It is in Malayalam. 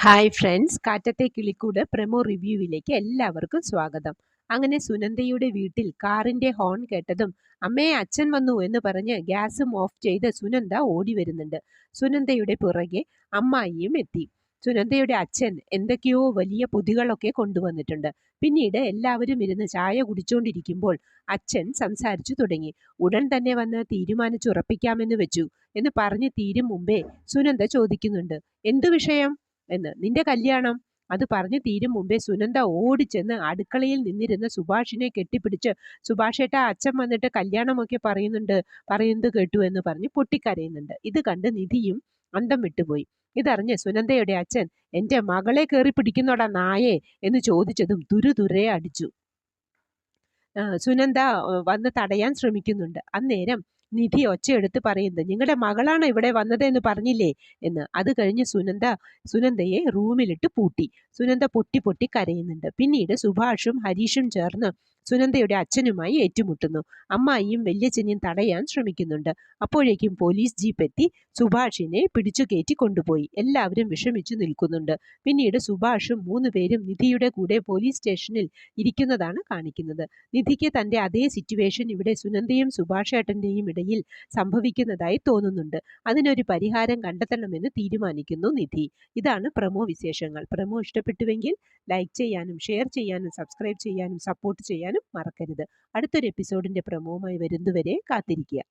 ഹായ് ഫ്രണ്ട്സ്, കാറ്റത്തെ കിളിക്കൂട് പ്രമോ റിവ്യൂവിലേക്ക് എല്ലാവർക്കും സ്വാഗതം. അങ്ങനെ സുനന്ദയുടെ വീട്ടിൽ കാറിന്റെ ഹോൺ കേട്ടതും അമ്മയെ അച്ഛൻ വന്നു എന്ന് പറഞ്ഞ് ഗ്യാസും ഓഫ് ചെയ്ത് സുനന്ദ ഓടി വരുന്നുണ്ട്. സുനന്ദയുടെ പുറകെ അമ്മായിയും എത്തി. സുനന്ദയുടെ അച്ഛൻ എന്തൊക്കെയോ വലിയ പൊതികളൊക്കെ കൊണ്ടുവന്നിട്ടുണ്ട്. പിന്നീട് എല്ലാവരും ഇരുന്ന് ചായ കുടിച്ചുകൊണ്ടിരിക്കുമ്പോൾ അച്ഛൻ സംസാരിച്ചു തുടങ്ങി. ഉടൻ തന്നെ വന്ന് തീരുമാനിച്ചുറപ്പിക്കാമെന്ന് വെച്ചു എന്ന് പറഞ്ഞ് തീരും മുമ്പേ സുനന്ദ ചോദിക്കുന്നുണ്ട്, എന്തു വിഷയം എന്ന്. നിന്റെ കല്യാണം. അത് പറഞ്ഞു തീരും മുമ്പേ സുനന്ദ ഓടിച്ചെന്ന് അടുക്കളയിൽ നിന്നിരുന്ന സുഭാഷിനെ കെട്ടിപ്പിടിച്ച്, സുഭാഷേട്ട, അച്ഛൻ വന്നിട്ട് കല്യാണമൊക്കെ പറയുന്നത് കേട്ടു എന്ന് പറഞ്ഞ് പൊട്ടിക്കരയുന്നുണ്ട്. ഇത് കണ്ട് നിധിയും അന്തം വിട്ടുപോയി. ഇതറിഞ്ഞ് സുനന്ദയുടെ അച്ഛൻ, എന്റെ മകളെ കയറി പിടിക്കുന്നോടാ നായേ എന്ന് ചോദിച്ചതും തുരുതുരെ അടിച്ചു. സുനന്ദ വന്ന് തടയാൻ ശ്രമിക്കുന്നുണ്ട്. അന്നേരം നിധി ഒച്ചയെടുത്ത് പറയുന്നത്, നിങ്ങളുടെ മകളാണ് ഇവിടെ വന്നത് എന്ന് പറഞ്ഞില്ലേ എന്ന്. അത് കഴിഞ്ഞ് സുനന്ദയെ റൂമിലിട്ട് പൂട്ടി. സുനന്ദ പൊട്ടി പൊട്ടി കരയുന്നുണ്ട്. പിന്നീട് സുഭാഷും ഹരീഷും ചേർന്ന് സുനന്ദയുടെ അച്ഛനുമായി ഏറ്റുമുട്ടുന്നു. അമ്മായിയും വല്യച്ഛനെയും തടയാൻ ശ്രമിക്കുന്നുണ്ട്. അപ്പോഴേക്കും പോലീസ് ജീപ്പ് എത്തി സുഭാഷിനെ പിടിച്ചു കയറ്റി കൊണ്ടുപോയി. എല്ലാവരും വിഷമിച്ചു നിൽക്കുന്നുണ്ട്. പിന്നീട് സുഭാഷും 3 പേരും നിധിയുടെ കൂടെ പോലീസ് സ്റ്റേഷനിൽ ഇരിക്കുന്നതാണ് കാണിക്കുന്നത്. നിധിക്ക് തന്റെ അതേ സിറ്റുവേഷൻ ഇവിടെ സുനന്ദയും സുഭാഷേട്ടന്റെയും ഇടയിൽ സംഭവിക്കുന്നതായി തോന്നുന്നുണ്ട്. അതിനൊരു പരിഹാരം കണ്ടെത്തണമെന്ന് തീരുമാനിക്കുന്നു നിധി. ഇതാണ് പ്രമോ വിശേഷങ്ങൾ. പ്രമോ ഇഷ്ടപ്പെട്ടുവെങ്കിൽ ലൈക്ക് ചെയ്യാനും ഷെയർ ചെയ്യാനും സബ്സ്ക്രൈബ് ചെയ്യാനും സപ്പോർട്ട് ചെയ്യാനും മറക്കരുത്. അടുത്തൊരു എപ്പിസോഡിന്റെ പ്രമോവുമായി വരുന്നതുവരെ കാത്തിരിക്കുക.